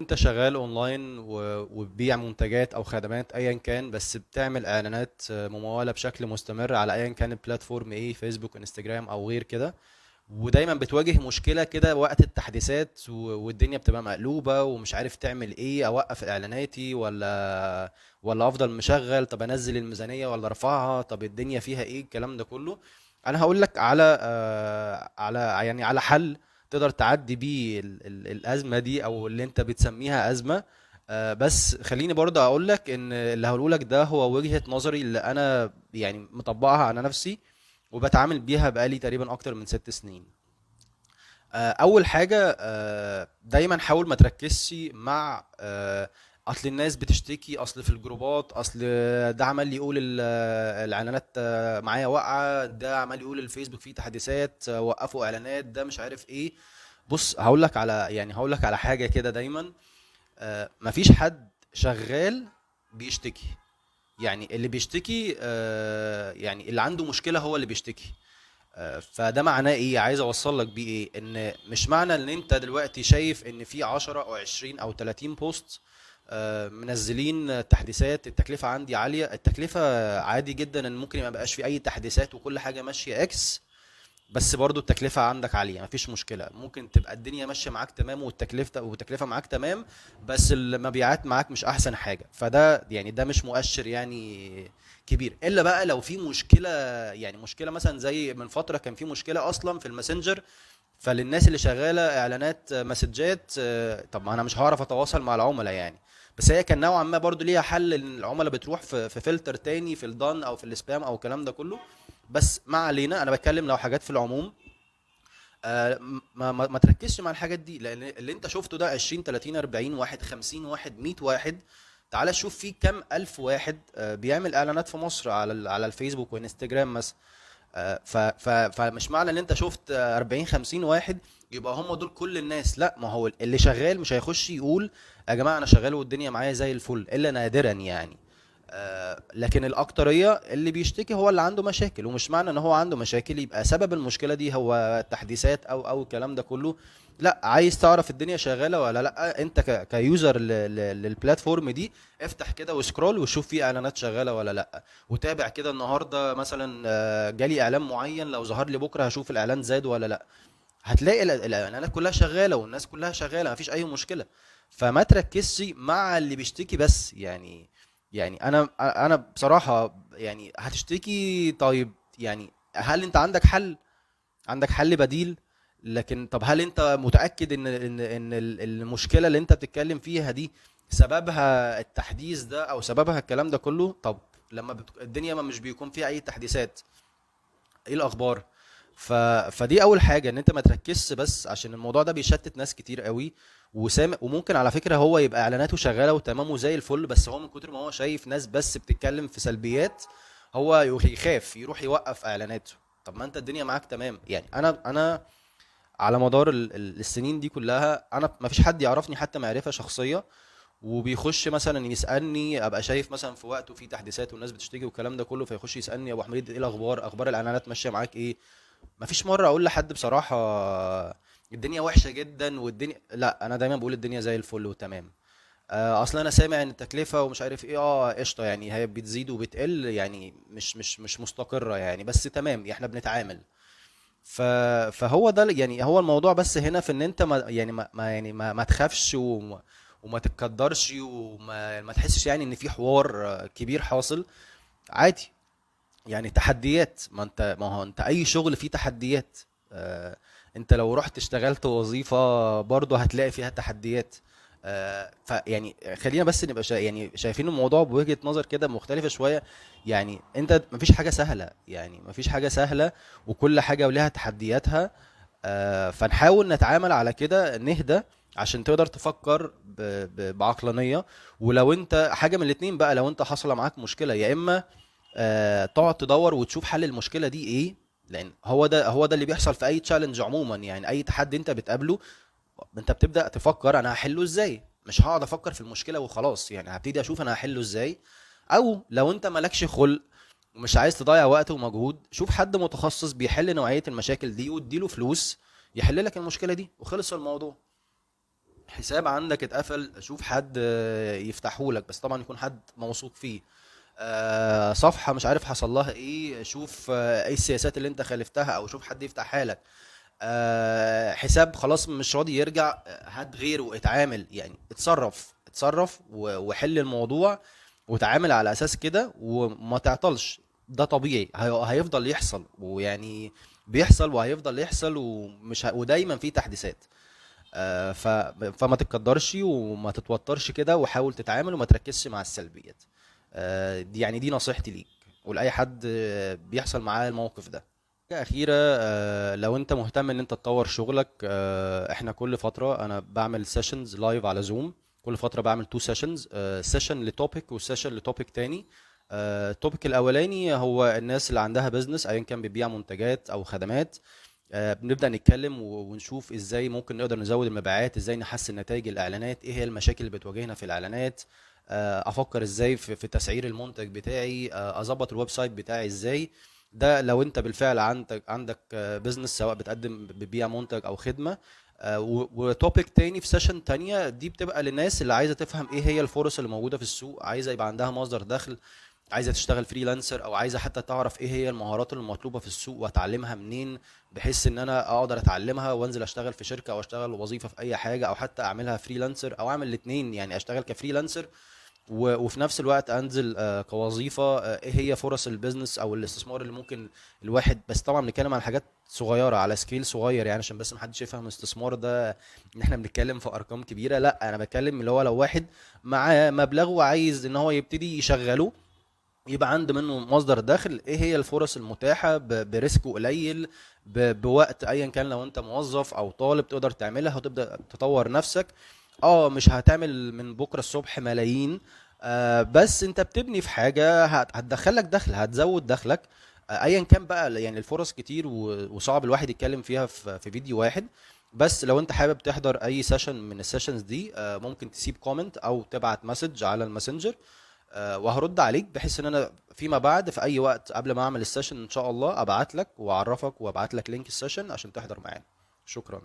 انت شغال اونلاين وبتبيع منتجات او خدمات ايا كان، بس بتعمل اعلانات ممولة بشكل مستمر على ايا كان البلاتفورم ايه، فيسبوك، انستجرام او غير كده. ودايما بتواجه مشكلة كده وقت التحديثات والدنيا بتبقى مقلوبة ومش عارف تعمل ايه، اوقف اعلاناتي ولا افضل مشغل، طب انزل الميزانية ولا ارفعها، طب الدنيا فيها ايه الكلام ده كله. انا هقول لك على حل تقدر تعدي بيه الازمة دي او اللي انت بتسميها ازمة. بس خليني برضه اقول لك ان اللي هقوله لك ده هو وجهة نظري اللي انا يعني مطبقها على نفسي وبتعامل بيها بقالي تقريبا اكتر من 6 سنين. اول حاجه، دايما حاول ما تركزش مع اصل الناس بتشتكي، اصل في الجروبات، اصل ده عمال يقول الاعلانات معايا واقعه، ده عمال يقول الفيسبوك فيه تحديثات، وقفوا اعلانات، ده مش عارف ايه. بص هقول لك على حاجه كده دايما. مفيش حد شغال بيشتكي. يعني اللي بيشتكي، يعني اللي عنده مشكله هو اللي بيشتكي. فده معناه ايه؟ عايز اوصل لك بيه ايه؟ ان مش معنى ان انت دلوقتي شايف ان في 10 او 20 او 30 بوست منزلين تحديثات، التكلفة عندي عالية. التكلفة عادي جدا ان ممكن ما يبقاش في اي تحديثات وكل حاجة ماشية اكس، بس برضو التكلفة عندك عالية، مفيش مشكلة. ممكن تبقى الدنيا ماشية معاك تمام والتكلفة معاك تمام، بس المبيعات معاك مش أحسن حاجة. فده يعني ده مش مؤشر يعني كبير، إلا بقى لو في مشكلة. يعني مشكلة مثلا زي من فترة كان في مشكلة أصلا في الماسنجر، فللناس اللي شغالة إعلانات مسجات، طب ما أنا مش هعرف أتواصل مع العملاء يعني. بس هي كان نوعا ما برضو ليها حل، ان العملاء بتروح في فلتر تاني في الدان او في السبام او الكلام ده كله. بس ما علينا، انا بتكلم لو حاجات في العموم. ما تركزش مع الحاجات دي، لان اللي انت شفته ده 20 30 40 واحد، 50 واحد، 100 واحد. تعال شوف في كام الف واحد بيعمل اعلانات في مصر على الفيسبوك وانستجرام مثلا. فمش معنى ان انت شفت 40 50 واحد يبقى هم دول كل الناس. لا، ما هو اللي شغال مش هيخش يقول يا جماعه انا شغال والدنيا معايا زي الفل، الا نادرا يعني. لكن الأكترية اللي بيشتكي هو اللي عنده مشاكل، ومش معنى ان هو عنده مشاكل يبقى سبب المشكلة دي هو التحديثات او الكلام ده كله. لا، عايز تعرف الدنيا شغالة ولا لا، انت كيوزر للبلاتفورم دي، افتح كده وسكرول وشوف في اعلانات شغالة ولا لا. وتابع كده النهاردة مثلا جالي اعلان معين، لو ظهر لي بكرة هشوف الاعلان زاد ولا لا. هتلاقي الاعلانات كلها شغالة والناس كلها شغالة، مفيش اي مشكلة. فما تركزش مع اللي بيشتكي بس يعني انا بصراحة يعني هتشتكي طيب. يعني هل انت عندك حل بديل؟ لكن طب هل انت متأكد ان المشكلة اللي انت بتتكلم فيها دي سببها التحديث ده او سببها الكلام ده كله؟ طب لما الدنيا ما مش بيكون فيها اي تحديثات، ايه الاخبار؟ فدي اول حاجه، ان انت ما تركزش بس، عشان الموضوع ده بيشتت ناس كتير قوي. وممكن على فكره هو يبقى اعلاناته شغاله وتمام وزي الفل، بس هو من كتر ما هو شايف ناس بس بتتكلم في سلبيات، هو يخاف يروح يوقف اعلاناته. طب ما انت الدنيا معاك تمام. يعني انا على مدار السنين دي كلها، انا ما فيش حد يعرفني حتى معرفه شخصيه وبيخش مثلا يسالني، ابقى شايف مثلا في وقته في تحديثات والناس بتشتكي والكلام ده كله، فيخش يسالني يا ابو حميد ايه الاخبار، اخبار الاعلانات ماشيه معاك ايه؟ مفيش مره اقول لحد بصراحه الدنيا وحشه جدا والدنيا، لا، انا دايما بقول الدنيا زي الفل وتمام. اصلا انا سامع ان التكلفه ومش عارف ايه، قشطه يعني، هي بتزيد وبتقل يعني، مش مستقره يعني، بس تمام احنا بنتعامل. ف فهو ده يعني هو الموضوع، بس هنا في ان انت ما تخافش وما تتقدرش وما تحسش يعني ان في حوار كبير حاصل. عادي يعني، تحديات. ما هو انت اي شغل فيه تحديات. آه انت لو رحت اشتغلت وظيفة برضه هتلاقي فيها تحديات. فيعني خلينا بس نبقى يعني شايفين الموضوع بوجهة نظر كده مختلفة شوية. يعني انت مفيش حاجة سهلة، يعني مفيش حاجة سهلة، وكل حاجة ولها تحدياتها. فنحاول نتعامل على كده، نهدى عشان تقدر تفكر بعقلانية. ولو انت حاجة من الاتنين بقى، لو انت حصل معاك مشكلة، يا اما تقعد تدور وتشوف حل المشكله دي ايه. لان هو ده اللي بيحصل في اي تشالنج عموما، يعني اي تحدي انت بتقابله، انت بتبدا تفكر انا هحله ازاي. مش هقعد افكر في المشكله وخلاص، يعني هبتدي اشوف انا هحله ازاي. او لو انت مالكش خلق ومش عايز تضيع وقت ومجهود، شوف حد متخصص بيحل نوعيه المشاكل دي واديله فلوس يحل لك المشكله دي وخلص الموضوع. حساب عندك اتقفل، شوف حد يفتحه لك، بس طبعا يكون حد موثوق فيه. صفحة مش عارف حصل لها ايه، شوف ايه السياسات اللي انت خالفتها، او شوف حد يفتحها لك. حساب خلاص مش راضي يرجع، هات غيره واتعامل، يعني اتصرف وحل الموضوع، وتعامل على اساس كده وما تعطلش. ده طبيعي، هيفضل يحصل، ويعني بيحصل وهيفضل يحصل، ودايما في تحديثات. فما تتقدرش وما تتوترش كده، وحاول تتعامل وما تركزش مع السلبيات. دي نصيحتي ليك ولأي حد بيحصل معاه الموقف ده. حاجة أخيرة، لو أنت مهتم إن أنت تطور شغلك، إحنا كل فترة أنا بعمل سيشنز لايف على زوم. كل فترة بعمل تو سيشنز، سيشن لتوبيك وسيشن لتوبيك تاني. التوبيك الأولاني هو الناس اللي عندها بيزنس أيا كان، بيبيع منتجات أو خدمات. بنبدأ نتكلم ونشوف ازاي ممكن نقدر نزود المبيعات، ازاي نحسن نتائج الاعلانات، ايه هي المشاكل اللي بتواجهنا في الاعلانات. افكر ازاي في تسعير المنتج بتاعي، اظبط الويب سايت بتاعي ازاي. ده لو انت بالفعل عندك بزنس، سواء بتبيع منتج او خدمة. وتوبيك تاني في سيشن تانية دي بتبقى للناس اللي عايزة تفهم ايه هي الفرص اللي موجودة في السوق، عايزة يبقى عندها مصدر دخل، عايزه تشتغل فريلانسر، او عايزه حتى تعرف ايه هي المهارات المطلوبه في السوق واتعلمها منين، بحيث ان انا اقدر اتعلمها وانزل اشتغل في شركه او اشتغل وظيفه في اي حاجه، او حتى اعملها فريلانسر او اعمل الاثنين، يعني اشتغل كفريلانسر وفي نفس الوقت انزل كوظيفه. ايه هي فرص البيزنس او الاستثمار اللي ممكن الواحد، بس طبعا بنتكلم عن حاجات صغيره على سكيل صغير، يعني عشان بس محدش يفهم الاستثمار ده ان احنا بنتكلم في ارقام كبيره. لا، انا بتكلم اللي هو لو واحد معاه مبلغ وعايز ان هو يبتدي يشغله، يبقى عنده منه مصدر دخل. ايه هي الفرص المتاحة بريسك قليل، بوقت ايا كان، لو انت موظف او طالب تقدر تعملها وتبدأ تطور نفسك. اه مش هتعمل من بكرة الصبح ملايين، بس انت بتبني في حاجة هتدخلك دخل، هتزود دخلك. ايا كان بقى، يعني الفرص كتير وصعب الواحد يتكلم فيها في فيديو واحد. بس لو انت حابب تحضر اي سيشن من السيشنز دي، ممكن تسيب كومنت او تبعت مسج على الماسنجر، وهرد عليك، بحيث ان انا فيما بعد في اي وقت قبل ما اعمل السيشن ان شاء الله ابعت لك واعرفك وابعت لك لينك السيشن عشان تحضر معانا. شكرا.